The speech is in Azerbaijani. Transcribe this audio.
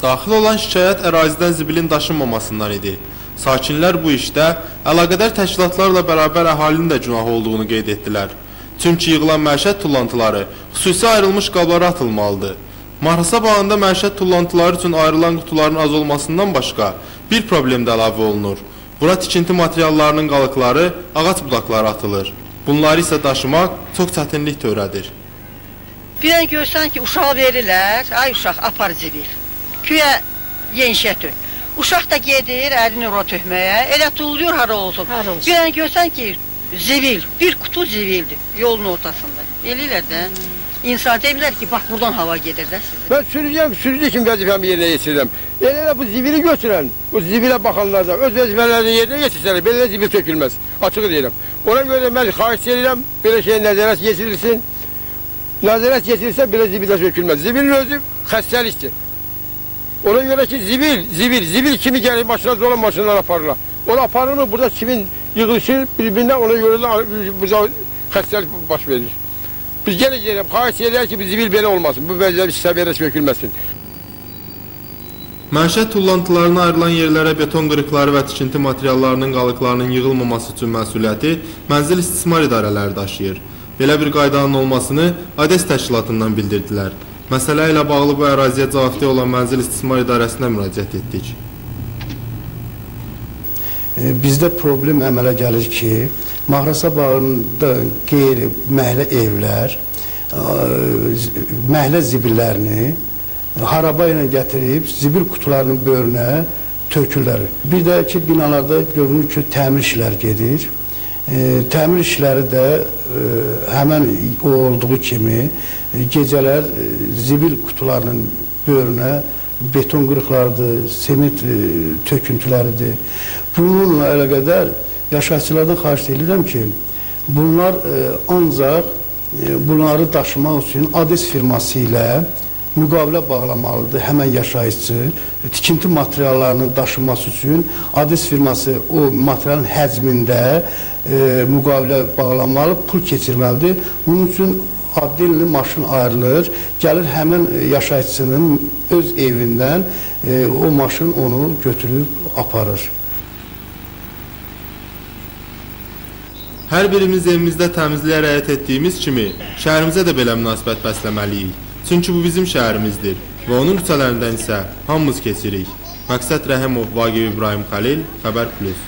Daxil olan şikayət ərazidən zibilin daşınmamasından idi. Sakinlər bu işdə əlaqədar təşkilatlarla bərabər əhalinin də günahı olduğunu qeyd etdilər. Çünki yığılan məişət tullantıları xüsusi ayrılmış qablara atılmalıdır. Mahrasa bağında məişət tullantıları üçün ayrılan qutuların az olmasından başqa bir problem də əlavə olunur. Bura tikinti materiallarının qalıqları, ağac budaqları atılır. Bunları isə daşımaq çox çətinlik törədir. Bir dənə görsən ki, uşağı verirlər, ay uşaq apar zibil. Küyə yenişətür. Uşaq da gedir, əlini ora tökməyə, elə tuğuluyor hara olsun. Bir dənə görsən ki, zibil, bir kutu zibildir yolun ortasında. Eləyirlər də. İnsan deyirlər ki, bax buradan hava gedir də sizə. Ben sürücü kimi vəzifəmi yerinə yetirirəm. Elə bu zibili götürən, bu zibilə baxanlar da öz vəzifələrini yerinə yetirsələr, belə zibil tökülməz. Açıq deyirəm. Ona görə mən xahiş edirəm, belə şey nəzarət yetirilsin. Nəzarət yetirilsə belə zibilə tökülməz. Zibilin özü xəstəlikdir. Ona görə ki, zibil kimi gəlir maşına dolan maşınlar aparırlar. Onu aparır mı, burada kimin yığılışır birbirindən, ona görə də burada xəstəlik baş verir. Biz gene gelip xahiş edirəm ki, zibil belə olmasın, bu vəziyyət səviyyədə sökülməsin. Məişət tullantılarına ayrılan yerlərə beton qırıqları və tikinti materiallarının qalıqlarının yığılmaması üçün məsuliyyəti mənzil istismar idarələri daşıyır. Belə bir qaydanın olmasını ADES təşkilatından bildirdilər. Məsələ ilə bağlı bu əraziyə cavabdeh olan mənzil istismar idarəsinə müraciət etdik. Bizdə problem əmələ gəlir ki, Mahrasa bağında qeyri-məhlə evlər, məhlə zibillərini haraba ilə gətirib zibil kutularının böyrünə tökürlər. Bir də ki, binalarda görünür ki, təmir işləri gedir. Təmir işləri də həmən o olduğu kimi gecələr zibil kutularının böyrünə beton qırıqlarıdır, sement töküntüləridir. Bununla əlaqədar yaşayıcılardan xahiş edirəm ki, bunlar ancaq bunları daşımaq üçün ADES firması ilə müqavilə bağlamalıdır həmən yaşayıcı. Tikinti materiallarının daşınması üçün ADES firması o materialın həcmində müqavilə bağlamalı, pul keçirməlidir. Bunun üçün adilli maşın ayrılır, gəlir həmən yaşayıcının öz evindən o maşın onu götürüb aparır. Hər birimiz evimizdə təmizliyə riayət etdiyimiz kimi, şəhərimizə də belə münasibət bəsləməliyik. Çünki bu bizim şəhərimizdir və onun küçələrindən isə hamımız keçirik. Məqsəd Rəhimov, Vaqif İbrahim Xəlil, Xəbər Plus.